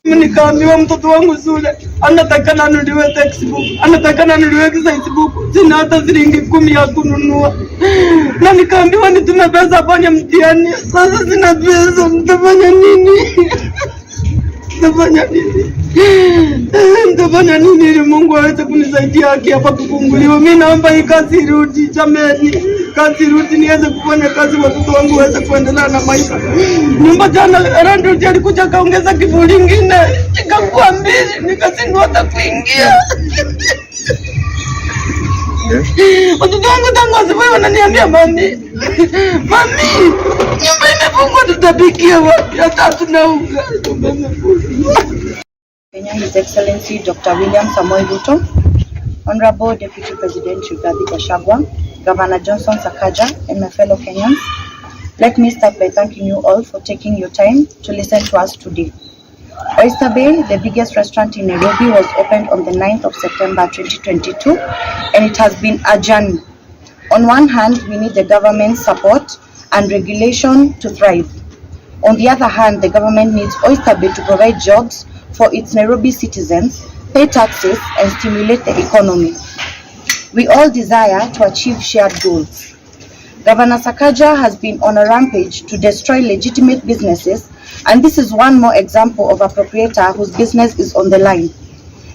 Nikaambiwa mtoto wangu shule anataka nanuliwe textbook, anataka nanuliwe exercise book, sina hata shilingi 10 ya kununua. Na nikaambiwa nitume pesa afanye mtihani. Sasa sina pesa, nitafanya nini? Nitafanya nini ili Mungu aweze kunisaidia haki hapa kufunguliwa? Mimi naomba hii kazi irudi, jameni. Kazi irudi niweze kufanya kazi, watoto wangu waweze kuendelea na maisha. Nyumba jana Randy alikuja kaongeza kivuli lingine, ikakuwa 2, nikashindwa hata kuingia. Watoto wangu tangu asubuhi wananiambia mami, nyumba imefungwa, tutapikia wapi? Hata hatuna unga. Kenya, His Excellency Dr. William Samoei Ruto, Honorable Deputy President Rigathi Gachagua, Governor Johnson Sakaja, and my fellow Kenyans. Let me start by thanking you all for taking your time to listen to us today. Oyster Bay, the biggest restaurant in Nairobi, was opened on the 9th of September 2022, and it has been a journey. On one hand, we need the government's support and regulation to thrive. On the other hand, the government needs Oyster Bay to provide jobs for its Nairobi citizens, pay taxes, and stimulate the economy. We all desire to achieve shared goals. Governor Sakaja has been on a rampage to destroy legitimate businesses, and this is one more example of a proprietor whose business is on the line.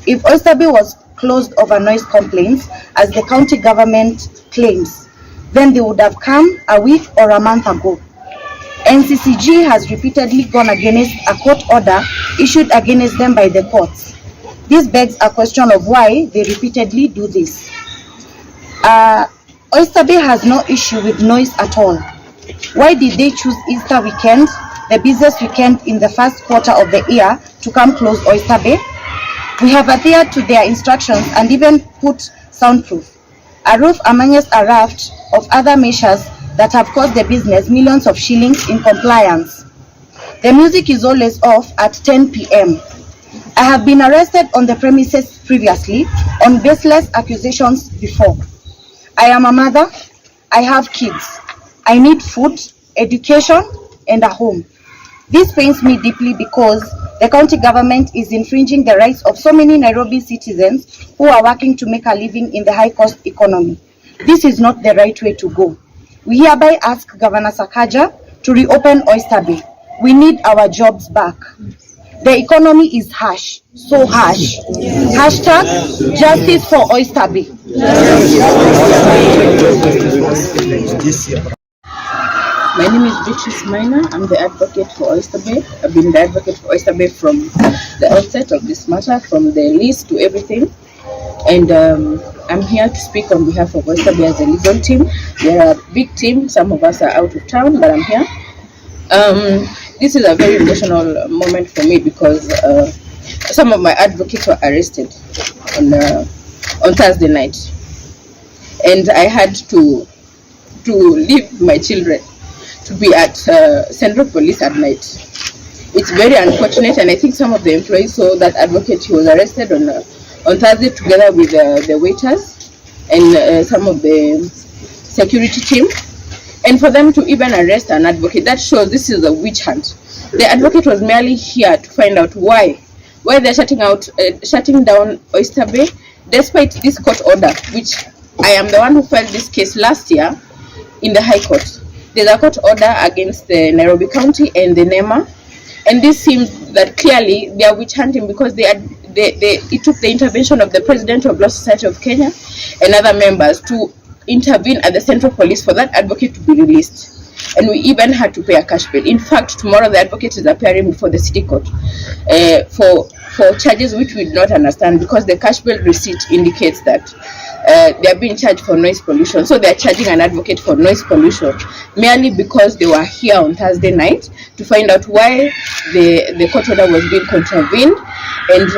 If Oyster Bay was closed over noise complaints, as the county government claims, then they would have come a week or a month ago. NCCG has repeatedly gone against a court order issued against them by the courts. This begs a question of why they repeatedly do this. Oyster Bay has no issue with noise at all. Why did they choose Easter weekend, the busiest weekend in the first quarter of the year, to come close Oyster Bay? We have adhered to their instructions and even put soundproof, a roof amongst a raft of other measures that have cost the business millions of shillings in compliance. The music is always off at 10 p.m. I have been arrested on the premises previously on baseless accusations before. I am a mother, I have kids, I need food, education, and a home. This pains me deeply because the county government is infringing the rights of so many Nairobi citizens who are working to make a living in the high-cost economy. This is not the right way to go. We hereby ask Governor Sakaja to reopen Oyster Bay. We need our jobs back. The economy is harsh, so harsh. Hashtag justice for Oyster Bay. My name is Beatrice Maana. I'm the advocate for Oyster Bay. I've been the advocate for Oyster Bay from the outset of this matter, from the lease to everything. And I'm here to speak on behalf of Oyster Bay as a legal team. We are a big team. Some of us are out of town, but I'm here. This is a very emotional moment for me because some of my advocates were arrested on Thursday night, and I had to leave my children to be at Central Police at night. It's very unfortunate, and I think some of the employees saw that advocate. He was arrested on Thursday together with the waiters and some of the security team. And for them to even arrest an advocate, that shows this is a witch hunt. The advocate was merely here to find out why they're shutting down Oyster Bay, despite this court order, which I am the one who filed this case last year in the High Court. there's a court order against the Nairobi County and the NEMA, and this seems that clearly they are witch hunting because it took the intervention of the President of Law Society of Kenya and other members to intervene at the Central Police for that advocate to be released. And we even had to pay a cash bill. In fact, tomorrow the advocate is appearing before the city court for charges which we do not understand, because the cash bill receipt indicates that they are being charged for noise pollution. So they are charging an advocate for noise pollution merely because they were here on Thursday night to find out why the court order was being contravened. And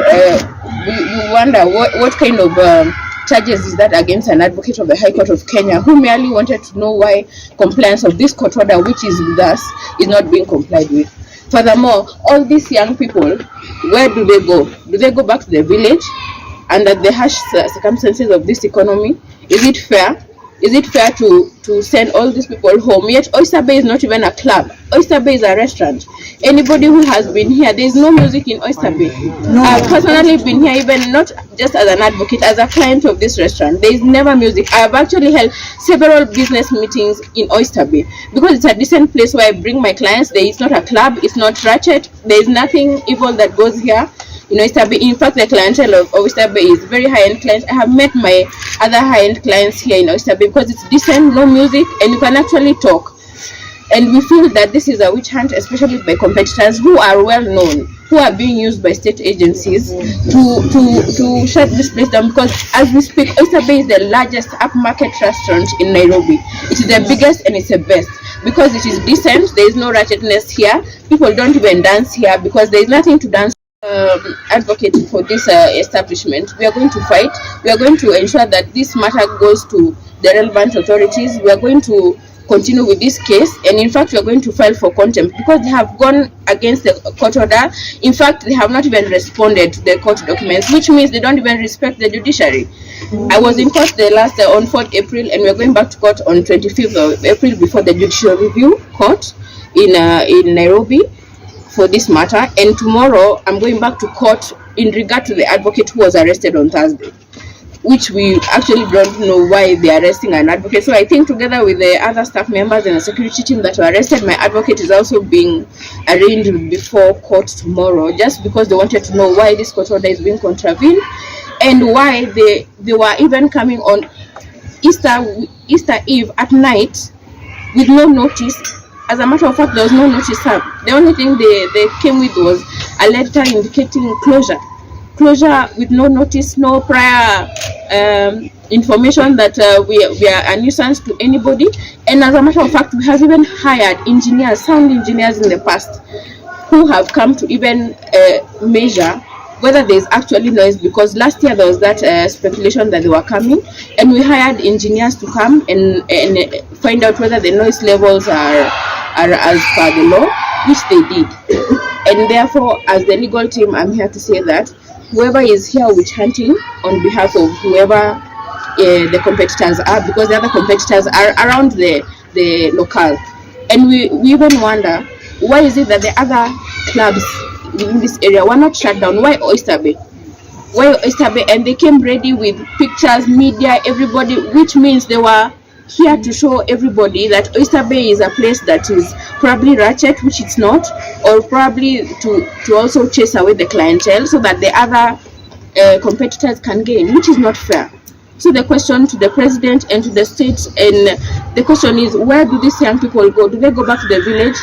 we wonder what kind of charges is that against an advocate of the High Court of Kenya who merely wanted to know why compliance of this court order, which is with us, is not being complied with. Furthermore, all these young people, where do they go? Do they go back to the village under the harsh circumstances of this economy? Is it fair? Is it fair to send all these people home? Yet Oyster Bay is not even a club. Oyster Bay is a restaurant. Anybody who has been here, there is no music in Oyster Bay. I've personally been here, even not just as an advocate, as a client of this restaurant. There is never music. I have actually held several business meetings in Oyster Bay because it's a decent place where I bring my clients. There is not a club. It's not ratchet. There is nothing evil that goes here. In Oyster Bay, in fact, the clientele of Oyster Bay is very high-end clients. I have met my other high-end clients here in Oyster Bay because it's decent, no music, and you can actually talk. And we feel that this is a witch hunt, especially by competitors who are well known, who are being used by state agencies to shut this place down. Because as we speak, Oyster Bay is the largest upmarket restaurant in Nairobi. It is the biggest and it's the best because it is decent. There is no ratchetness here. People don't even dance here because there is nothing to dance. Advocate for this establishment. We are going to fight. We are going to ensure that this matter goes to the relevant authorities. We are going to continue with this case, and in fact we are going to file for contempt because they have gone against the court order. In fact, they have not even responded to the court documents, which means they don't even respect the judiciary. I was in court on 4th April, and we are going back to court on 25th of April before the judicial review court in Nairobi for this matter. And tomorrow I'm going back to court in regard to the advocate who was arrested on Thursday, which we actually don't know why they are arresting an advocate. So I think together with the other staff members and the security team that were arrested, my advocate is also being arraigned before court tomorrow, just because they wanted to know why this court order is being contravened and why they were even coming on Easter Eve at night with no notice. As a matter of fact, there was no notice served. The only thing they came with was a letter indicating closure with no notice, no prior information that we are a nuisance to anybody. And as a matter of fact, we have even hired sound engineers in the past who have come to even measure whether there is actually noise, because last year there was that speculation that they were coming, and we hired engineers to come and find out whether the noise levels are as per the law, which they did. And therefore, as the legal team, I'm here to say that whoever is here witch hunting on behalf of whoever the competitors are, because the other competitors are around the locale, and we even wonder why is it that the other clubs in this area were not shut down. Why Oyster Bay? And they came ready with pictures, media, everybody, which means they were here to show everybody that Oyster Bay is a place that is probably ratchet, which it's not, or probably to also chase away the clientele so that the other competitors can gain, which is not fair. So the question to the president and to the state, and the question is, where do these young people go? Do they go back to the village?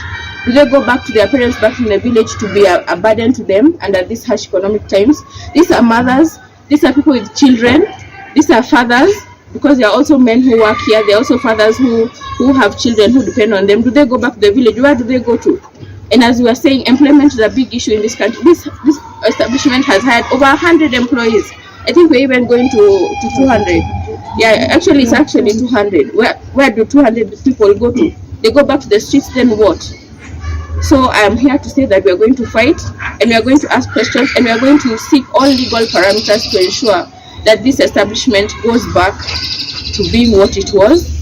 Do they go back to their parents back in the village to be a burden to them under these harsh economic times? These are mothers, these are people with children, these are fathers, because there are also men who work here. There are also fathers who have children who depend on them. Do they go back to the village? Where do they go to? And as we were saying, employment is a big issue in this country. This establishment has had over 100 employees. I think we're even going to 200. Yeah, actually it's actually 200. Where do 200 people go to? They go back to the streets, then what? So I am here to say that we are going to fight, and we are going to ask questions, and we are going to seek all legal parameters to ensure that this establishment goes back to being what it was,